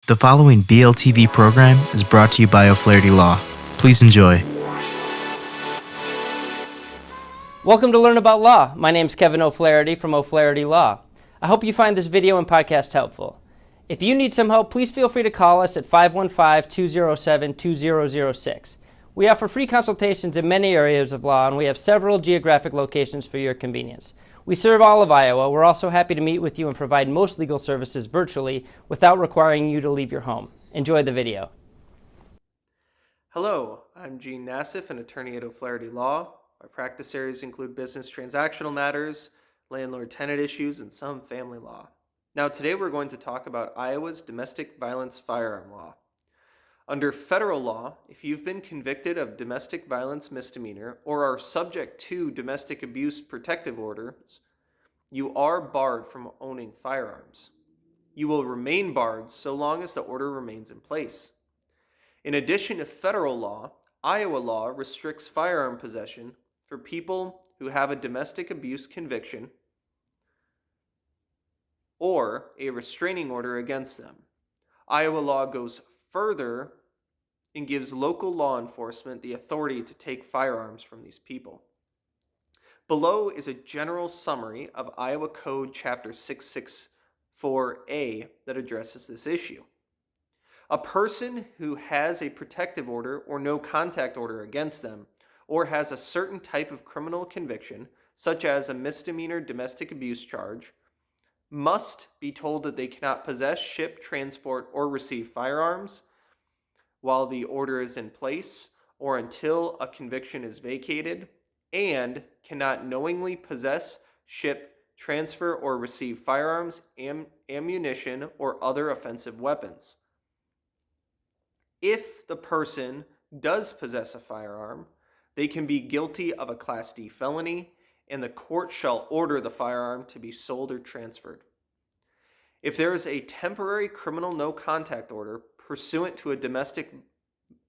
The following BLTV program is brought to you by O'Flaherty Law. Please enjoy. Welcome to Learn About Law. My name is Kevin O'Flaherty from O'Flaherty Law. I hope you find this video and podcast helpful. If you need some help, please feel free to call us at 515-207-2006. We offer free consultations in many areas of law, and we have several geographic locations for your convenience. We serve all of Iowa. We're also happy to meet with you and provide most legal services virtually without requiring you to leave your home. Enjoy the video. Hello, I'm Gene Nassif, an attorney at O'Flaherty Law. Our practice areas include business transactional matters, landlord-tenant issues, and some family law. Now today we're going to talk about Iowa's domestic violence firearm law. Under federal law, if you've been convicted of domestic violence misdemeanor or are subject to domestic abuse protective orders, you are barred from owning firearms. You will remain barred so long as the order remains in place. In addition to federal law, Iowa law restricts firearm possession for people who have a domestic abuse conviction or a restraining order against them. Iowa law goes further and gives local law enforcement the authority to take firearms from these people. Below is a general summary of Iowa Code Chapter 664A that addresses this issue. A person who has a protective order or no contact order against them, or has a certain type of criminal conviction, such as a misdemeanor domestic abuse charge, must be told that they cannot possess, ship, transport, or receive firearms while the order is in place or until a conviction is vacated, and cannot knowingly possess, ship, transfer, or receive firearms, ammunition, or other offensive weapons. If the person does possess a firearm, they can be guilty of a Class D felony, and the court shall order the firearm to be sold or transferred. If there is a temporary criminal no contact order pursuant to a domestic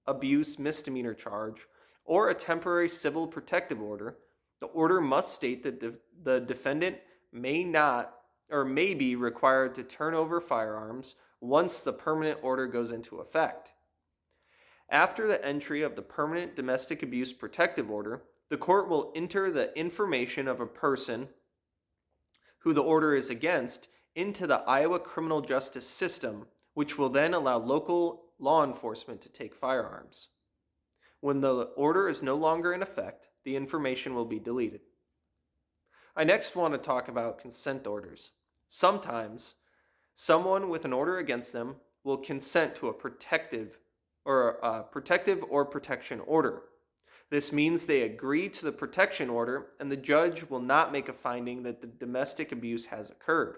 abuse misdemeanor charge or a temporary civil protective order, the order must state that the defendant may not or may be required to turn over firearms once the permanent order goes into effect. After the entry of the permanent domestic abuse protective order, the court will enter the information of a person who the order is against into the Iowa criminal justice system, which will then allow local law enforcement to take firearms. When the order is no longer in effect, the information will be deleted. I next want to talk about consent orders. Sometimes, someone with an order against them will consent to a protective or protection order. This means they agree to the protection order, and the judge will not make a finding that the domestic abuse has occurred.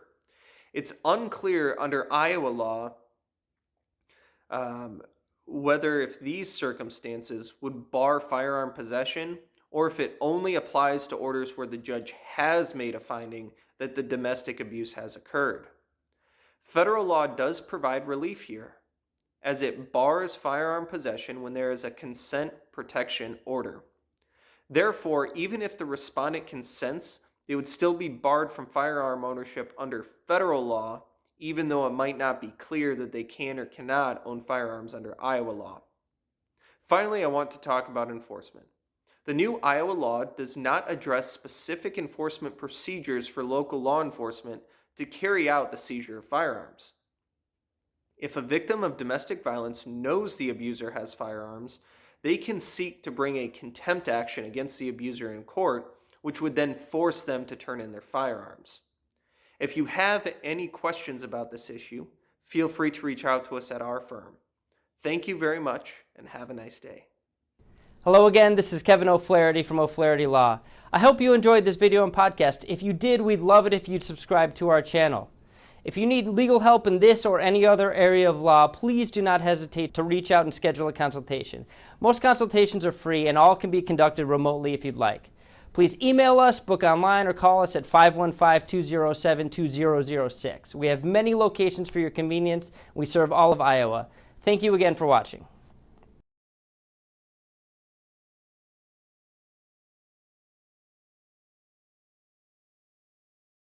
It's unclear under Iowa law whether if these circumstances would bar firearm possession or if it only applies to orders where the judge has made a finding that the domestic abuse has occurred. Federal law does provide relief here, as it bars firearm possession when there is a consent protection order. Therefore, even if the respondent consents, they would still be barred from firearm ownership under federal law, even though it might not be clear that they can or cannot own firearms under Iowa law. Finally, I want to talk about enforcement. The new Iowa law does not address specific enforcement procedures for local law enforcement to carry out the seizure of firearms. If a victim of domestic violence knows the abuser has firearms, they can seek to bring a contempt action against the abuser in court, which would then force them to turn in their firearms. If you have any questions about this issue, feel free to reach out to us at our firm. Thank you very much, and have a nice day. Hello again, this is Kevin O'Flaherty from O'Flaherty Law. I hope you enjoyed this video and podcast. If you did, we'd love it if you'd subscribe to our channel. If you need legal help in this or any other area of law, please do not hesitate to reach out and schedule a consultation. Most consultations are free and all can be conducted remotely if you'd like. Please email us, book online, or call us at 515-207-2006. We have many locations for your convenience. We serve all of Iowa. Thank you again for watching.